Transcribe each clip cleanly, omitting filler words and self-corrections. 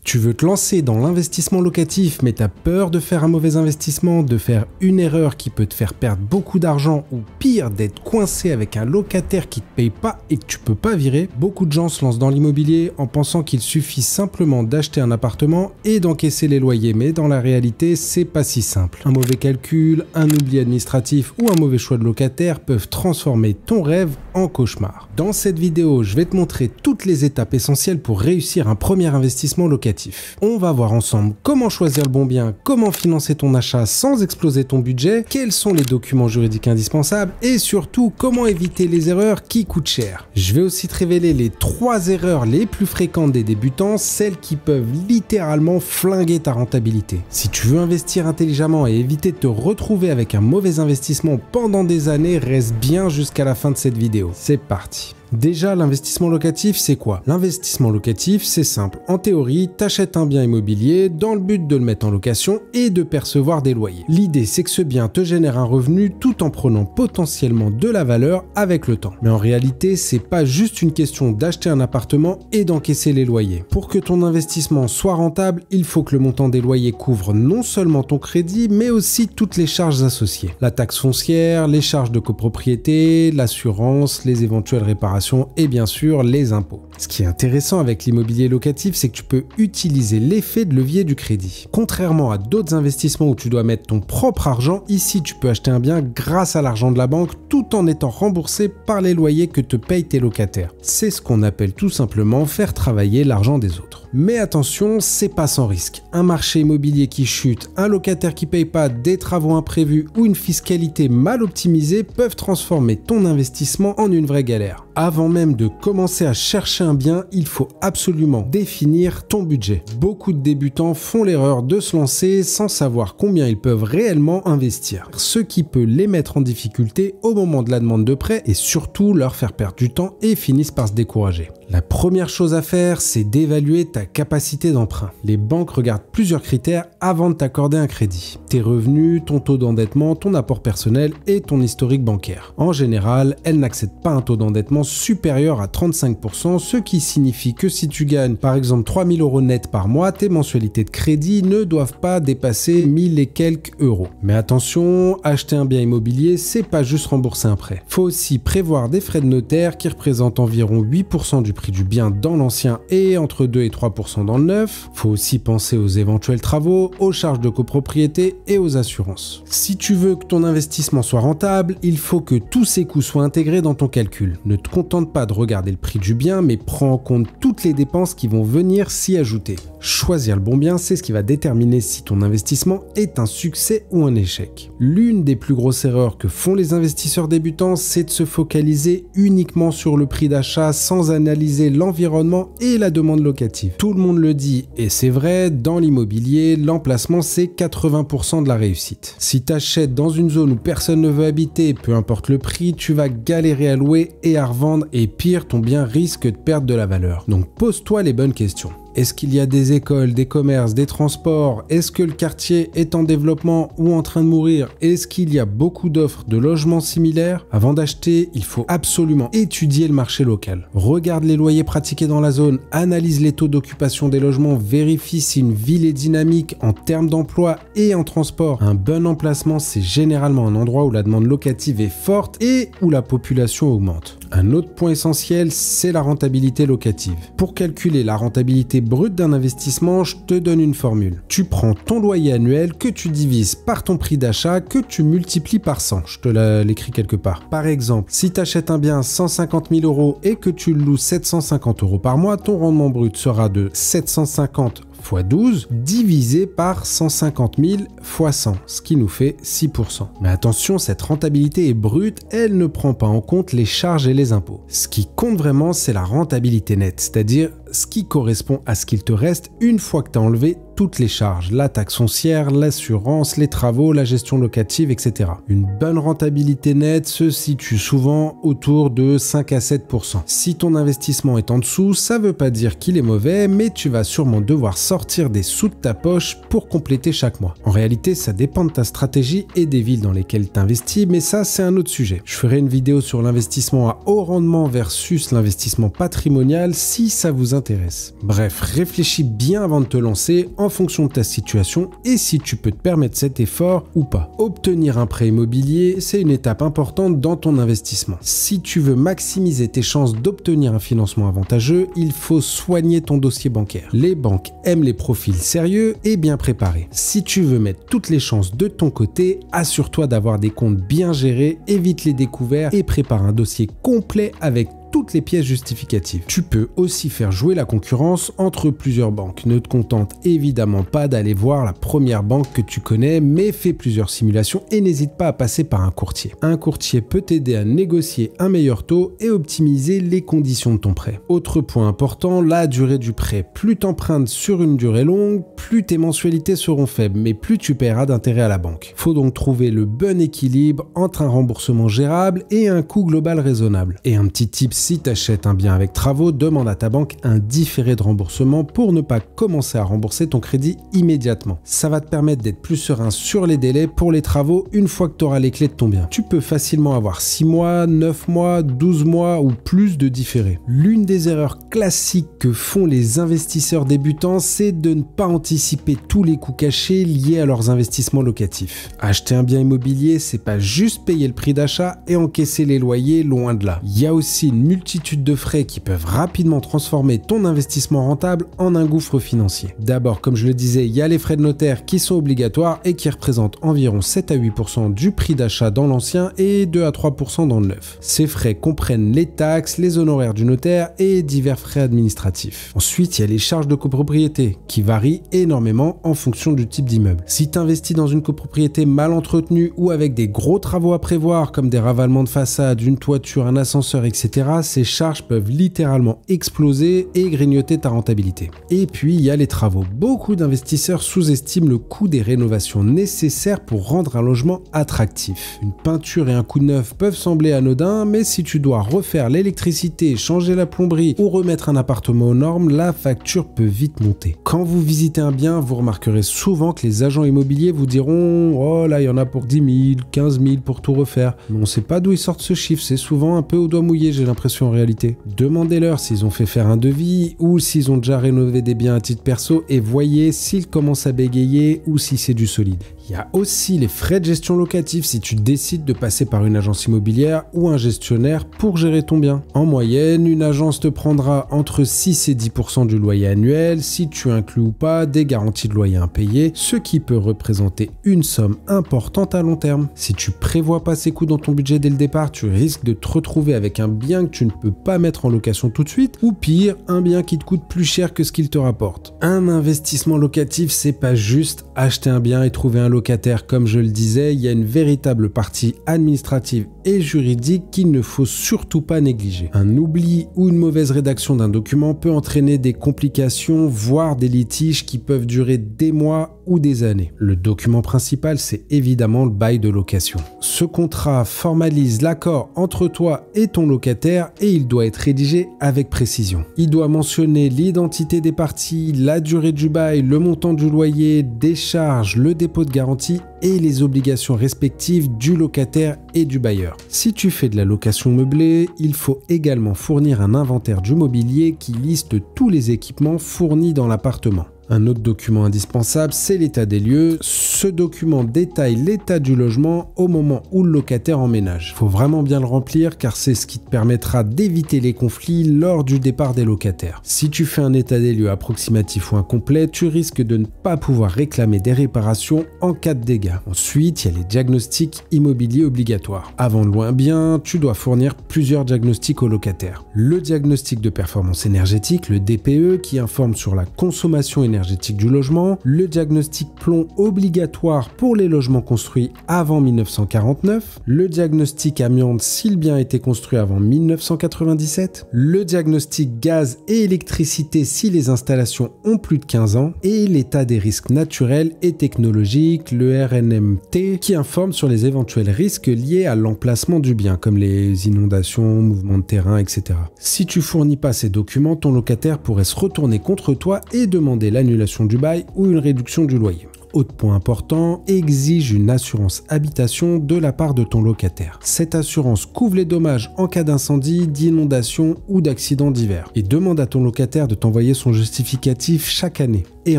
Tu veux te lancer dans l'investissement locatif mais tu as peur de faire un mauvais investissement, de faire une erreur qui peut te faire perdre beaucoup d'argent ou pire d'être coincé avec un locataire qui te paye pas et que tu peux pas virer. Beaucoup de gens se lancent dans l'immobilier en pensant qu'il suffit simplement d'acheter un appartement et d'encaisser les loyers, mais dans la réalité c'est pas si simple. Un mauvais calcul, un oubli administratif ou un mauvais choix de locataire peuvent transformer ton rêve en cauchemar. Dans cette vidéo, je vais te montrer toutes les étapes essentielles pour réussir un premier investissement locatif. On va voir ensemble comment choisir le bon bien, comment financer ton achat sans exploser ton budget, quels sont les documents juridiques indispensables et surtout comment éviter les erreurs qui coûtent cher. Je vais aussi te révéler les 3 erreurs les plus fréquentes des débutants, celles qui peuvent littéralement flinguer ta rentabilité. Si tu veux investir intelligemment et éviter de te retrouver avec un mauvais investissement pendant des années, reste bien jusqu'à la fin de cette vidéo. C'est parti. Déjà, l'investissement locatif, c'est quoi? L'investissement locatif, c'est simple. En théorie, t'achètes un bien immobilier dans le but de le mettre en location et de percevoir des loyers. L'idée, c'est que ce bien te génère un revenu tout en prenant potentiellement de la valeur avec le temps. Mais en réalité, c'est pas juste une question d'acheter un appartement et d'encaisser les loyers. Pour que ton investissement soit rentable, il faut que le montant des loyers couvre non seulement ton crédit, mais aussi toutes les charges associées. La taxe foncière, les charges de copropriété, l'assurance, les éventuelles réparations et bien sûr les impôts. Ce qui est intéressant avec l'immobilier locatif, c'est que tu peux utiliser l'effet de levier du crédit. Contrairement à d'autres investissements où tu dois mettre ton propre argent, ici tu peux acheter un bien grâce à l'argent de la banque tout en étant remboursé par les loyers que te payent tes locataires. C'est ce qu'on appelle tout simplement faire travailler l'argent des autres. Mais attention, c'est pas sans risque. Un marché immobilier qui chute, un locataire qui paye pas, des travaux imprévus ou une fiscalité mal optimisée peuvent transformer ton investissement en une vraie galère. Avant même de commencer à chercher un bien, il faut absolument définir ton budget. Beaucoup de débutants font l'erreur de se lancer sans savoir combien ils peuvent réellement investir, ce qui peut les mettre en difficulté au moment de la demande de prêt et surtout leur faire perdre du temps et finissent par se décourager. La première chose à faire, c'est d'évaluer ta capacité d'emprunt. Les banques regardent plusieurs critères avant de t'accorder un crédit. Tes revenus, ton taux d'endettement, ton apport personnel et ton historique bancaire. En général, elles n'acceptent pas un taux d'endettement supérieur à 35%, ce qui signifie que si tu gagnes par exemple 3 000 € net par mois, tes mensualités de crédit ne doivent pas dépasser 1000 et quelques euros. Mais attention, acheter un bien immobilier, c'est pas juste rembourser un prêt. Faut aussi prévoir des frais de notaire qui représentent environ 8% du prix du bien dans l'ancien et entre 2 et 3% dans le neuf. Faut aussi penser aux éventuels travaux, aux charges de copropriété et aux assurances. Si tu veux que ton investissement soit rentable, il faut que tous ces coûts soient intégrés dans ton calcul. Ne te contente pas de regarder le prix du bien, mais prends en compte toutes les dépenses qui vont venir s'y ajouter. Choisir le bon bien, c'est ce qui va déterminer si ton investissement est un succès ou un échec. L'une des plus grosses erreurs que font les investisseurs débutants, c'est de se focaliser uniquement sur le prix d'achat sans analyser l'environnement et la demande locative. Tout le monde le dit et c'est vrai, dans l'immobilier, l'emplacement c'est 80% de la réussite. Si tu achètes dans une zone où personne ne veut habiter, peu importe le prix, tu vas galérer à louer et à revendre et pire, ton bien risque de perdre de la valeur. Donc pose-toi les bonnes questions. Est-ce qu'il y a des écoles, des commerces, des transports? Est-ce que le quartier est en développement ou en train de mourir? Est-ce qu'il y a beaucoup d'offres de logements similaires? Avant d'acheter, il faut absolument étudier le marché local. Regarde les loyers pratiqués dans la zone, analyse les taux d'occupation des logements, vérifie si une ville est dynamique en termes d'emploi et en transport. Un bon emplacement, c'est généralement un endroit où la demande locative est forte et où la population augmente. Un autre point essentiel, c'est la rentabilité locative. Pour calculer la rentabilité brute d'un investissement, je te donne une formule. Tu prends ton loyer annuel que tu divises par ton prix d'achat que tu multiplies par 100. Je te l'écris quelque part. Par exemple, si tu achètes un bien 150 000 € et que tu le loues 750 € par mois, ton rendement brut sera de 750 x 12 divisé par 150 000 x 100, ce qui nous fait 6%. Mais attention, cette rentabilité est brute, elle ne prend pas en compte les charges et les impôts. Ce qui compte vraiment, c'est la rentabilité nette, c'est-à-dire ce qui correspond à ce qu'il te reste une fois que tu as enlevé toutes les charges, la taxe foncière, l'assurance, les travaux, la gestion locative, etc. Une bonne rentabilité nette se situe souvent autour de 5 à 7%. Si ton investissement est en dessous, ça veut pas dire qu'il est mauvais, mais tu vas sûrement devoir sortir des sous de ta poche pour compléter chaque mois. En réalité, ça dépend de ta stratégie et des villes dans lesquelles tu investis, mais ça, c'est un autre sujet. Je ferai une vidéo sur l'investissement à haut rendement versus l'investissement patrimonial si ça vous intéresse. Bref, réfléchis bien avant de te lancer en fonction de ta situation et si tu peux te permettre cet effort ou pas. Obtenir un prêt immobilier, c'est une étape importante dans ton investissement. Si tu veux maximiser tes chances d'obtenir un financement avantageux, il faut soigner ton dossier bancaire. Les banques aiment les profils sérieux et bien préparés. Si tu veux mettre toutes les chances de ton côté, assure-toi d'avoir des comptes bien gérés, évite les découvertes et prépare un dossier complet avec toutes les pièces justificatives. Tu peux aussi faire jouer la concurrence entre plusieurs banques. Ne te contente évidemment pas d'aller voir la première banque que tu connais, mais fais plusieurs simulations et n'hésite pas à passer par un courtier. Un courtier peut t'aider à négocier un meilleur taux et optimiser les conditions de ton prêt. Autre point important, la durée du prêt. Plus tu empruntes sur une durée longue, plus tes mensualités seront faibles, mais plus tu paieras d'intérêt à la banque. Faut donc trouver le bon équilibre entre un remboursement gérable et un coût global raisonnable. Et un petit tip, si tu achètes un bien avec travaux, demande à ta banque un différé de remboursement pour ne pas commencer à rembourser ton crédit immédiatement. Ça va te permettre d'être plus serein sur les délais pour les travaux une fois que tu auras les clés de ton bien. Tu peux facilement avoir 6 mois, 9 mois, 12 mois ou plus de différés. L'une des erreurs classiques que font les investisseurs débutants, c'est de ne pas anticiper tous les coûts cachés liés à leurs investissements locatifs. Acheter un bien immobilier, c'est pas juste payer le prix d'achat et encaisser les loyers, loin de là. Il y a aussi une multitude de frais qui peuvent rapidement transformer ton investissement rentable en un gouffre financier. D'abord, comme je le disais, il y a les frais de notaire qui sont obligatoires et qui représentent environ 7 à 8% du prix d'achat dans l'ancien et 2 à 3% dans le neuf. Ces frais comprennent les taxes, les honoraires du notaire et divers frais administratifs. Ensuite, il y a les charges de copropriété qui varient énormément en fonction du type d'immeuble. Si tu investis dans une copropriété mal entretenue ou avec des gros travaux à prévoir comme des ravalements de façade, une toiture, un ascenseur, etc., ces charges peuvent littéralement exploser et grignoter ta rentabilité. Et puis, il y a les travaux. Beaucoup d'investisseurs sous-estiment le coût des rénovations nécessaires pour rendre un logement attractif. Une peinture et un coup de neuf peuvent sembler anodins, mais si tu dois refaire l'électricité, changer la plomberie ou remettre un appartement aux normes, la facture peut vite monter. Quand vous visitez un bien, vous remarquerez souvent que les agents immobiliers vous diront « Oh là, il y en a pour 10 000, 15 000 pour tout refaire ». Mais on ne sait pas d'où ils sortent ce chiffre, c'est souvent un peu au doigt mouillé, j'ai l'impression en réalité. Demandez-leur s'ils ont fait faire un devis ou s'ils ont déjà rénové des biens à titre perso et voyez s'ils commencent à bégayer ou si c'est du solide. Il y a aussi les frais de gestion locative si tu décides de passer par une agence immobilière ou un gestionnaire pour gérer ton bien. En moyenne, une agence te prendra entre 6 et 10% du loyer annuel si tu inclus ou pas des garanties de loyer impayées, ce qui peut représenter une somme importante à long terme. Si tu prévois pas ces coûts dans ton budget dès le départ, tu risques de te retrouver avec un bien que tu ne peux pas mettre en location tout de suite ou pire, un bien qui te coûte plus cher que ce qu'il te rapporte. Un investissement locatif, c'est pas juste acheter un bien et trouver un locataire. Comme je le disais, il y a une véritable partie administrative et juridique qu'il ne faut surtout pas négliger. Un oubli ou une mauvaise rédaction d'un document peut entraîner des complications, voire des litiges qui peuvent durer des mois ou des années. Le document principal, c'est évidemment le bail de location. Ce contrat formalise l'accord entre toi et ton locataire et il doit être rédigé avec précision. Il doit mentionner l'identité des parties, la durée du bail, le montant du loyer, des charges, le dépôt de garantie et les obligations respectives du locataire et du bailleur. Si tu fais de la location meublée, il faut également fournir un inventaire du mobilier qui liste tous les équipements fournis dans l'appartement. Un autre document indispensable, c'est l'état des lieux. Ce document détaille l'état du logement au moment où le locataire emménage. Il faut vraiment bien le remplir car c'est ce qui te permettra d'éviter les conflits lors du départ des locataires. Si tu fais un état des lieux approximatif ou incomplet, tu risques de ne pas pouvoir réclamer des réparations en cas de dégâts. Ensuite, il y a les diagnostics immobiliers obligatoires. Avant de louer un bien, tu dois fournir plusieurs diagnostics au locataire. Le diagnostic de performance énergétique, le DPE, qui informe sur la consommation énergétique énergétique du logement, le diagnostic plomb obligatoire pour les logements construits avant 1949, le diagnostic amiante si le bien a été construit avant 1997, le diagnostic gaz et électricité si les installations ont plus de 15 ans, et l'état des risques naturels et technologiques, le RNMT, qui informe sur les éventuels risques liés à l'emplacement du bien, comme les inondations, mouvements de terrain, etc. Si tu fournis pas ces documents, ton locataire pourrait se retourner contre toi et demander l'annulation du bail ou une réduction du loyer. Autre point important, exige une assurance habitation de la part de ton locataire. Cette assurance couvre les dommages en cas d'incendie, d'inondation ou d'accident divers. Et demande à ton locataire de t'envoyer son justificatif chaque année. Et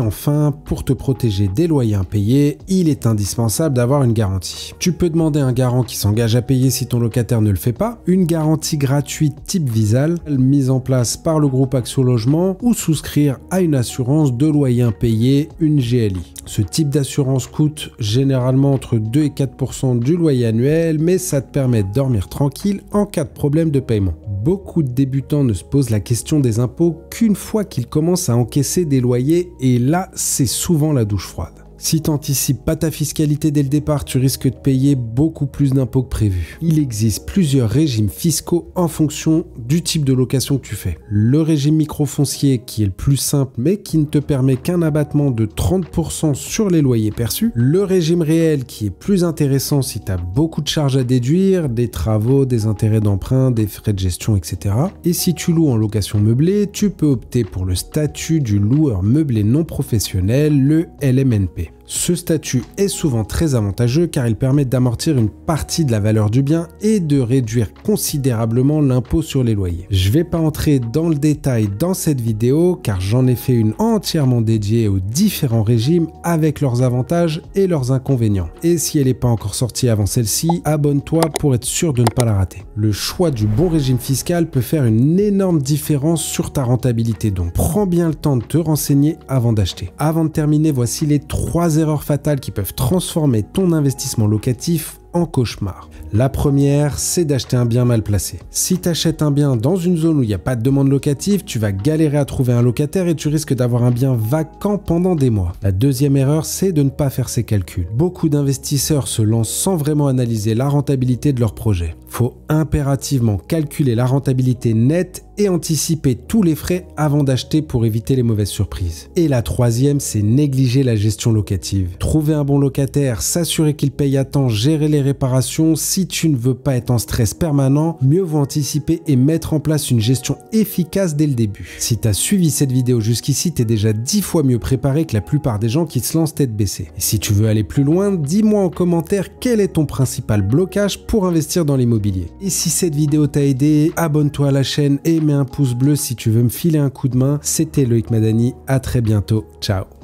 enfin, pour te protéger des loyers impayés, il est indispensable d'avoir une garantie. Tu peux demander un garant qui s'engage à payer si ton locataire ne le fait pas, une garantie gratuite type Visal, mise en place par le groupe Action Logement, ou souscrire à une assurance de loyer impayé, une GLI. Ce type d'assurance coûte généralement entre 2 et 4% du loyer annuel, mais ça te permet de dormir tranquille en cas de problème de paiement. Beaucoup de débutants ne se posent la question des impôts qu'une fois qu'ils commencent à encaisser des loyers, et là, c'est souvent la douche froide. Si tu n'anticipes pas ta fiscalité dès le départ, tu risques de payer beaucoup plus d'impôts que prévu. Il existe plusieurs régimes fiscaux en fonction du type de location que tu fais. Le régime microfoncier qui est le plus simple mais qui ne te permet qu'un abattement de 30% sur les loyers perçus. Le régime réel qui est plus intéressant si tu as beaucoup de charges à déduire, des travaux, des intérêts d'emprunt, des frais de gestion, etc. Et si tu loues en location meublée, tu peux opter pour le statut du loueur meublé non professionnel, le LMNP. Ce statut est souvent très avantageux car il permet d'amortir une partie de la valeur du bien et de réduire considérablement l'impôt sur les loyers. Je ne vais pas entrer dans le détail dans cette vidéo car j'en ai fait une entièrement dédiée aux différents régimes avec leurs avantages et leurs inconvénients. Et si elle n'est pas encore sortie avant celle-ci, abonne-toi pour être sûr de ne pas la rater. Le choix du bon régime fiscal peut faire une énorme différence sur ta rentabilité, donc prends bien le temps de te renseigner avant d'acheter. Avant de terminer, voici les 3 erreurs fatales qui peuvent transformer ton investissement locatif en cauchemar. La première, c'est d'acheter un bien mal placé. Si tu achètes un bien dans une zone où il n'y a pas de demande locative, tu vas galérer à trouver un locataire et tu risques d'avoir un bien vacant pendant des mois. La deuxième erreur, c'est de ne pas faire ses calculs. Beaucoup d'investisseurs se lancent sans vraiment analyser la rentabilité de leur projet. Faut impérativement calculer la rentabilité nette et anticiper tous les frais avant d'acheter pour éviter les mauvaises surprises. Et la troisième, c'est négliger la gestion locative. Trouver un bon locataire, s'assurer qu'il paye à temps, gérer les réparations. Si tu ne veux pas être en stress permanent, mieux vaut anticiper et mettre en place une gestion efficace dès le début. Si tu as suivi cette vidéo jusqu'ici, tu es déjà 10 fois mieux préparé que la plupart des gens qui se lancent tête baissée. Et si tu veux aller plus loin, dis-moi en commentaire quel est ton principal blocage pour investir dans l'immobilier. Et si cette vidéo t'a aidé, abonne-toi à la chaîne et mets un pouce bleu si tu veux me filer un coup de main. C'était Loïc Madani, à très bientôt, ciao.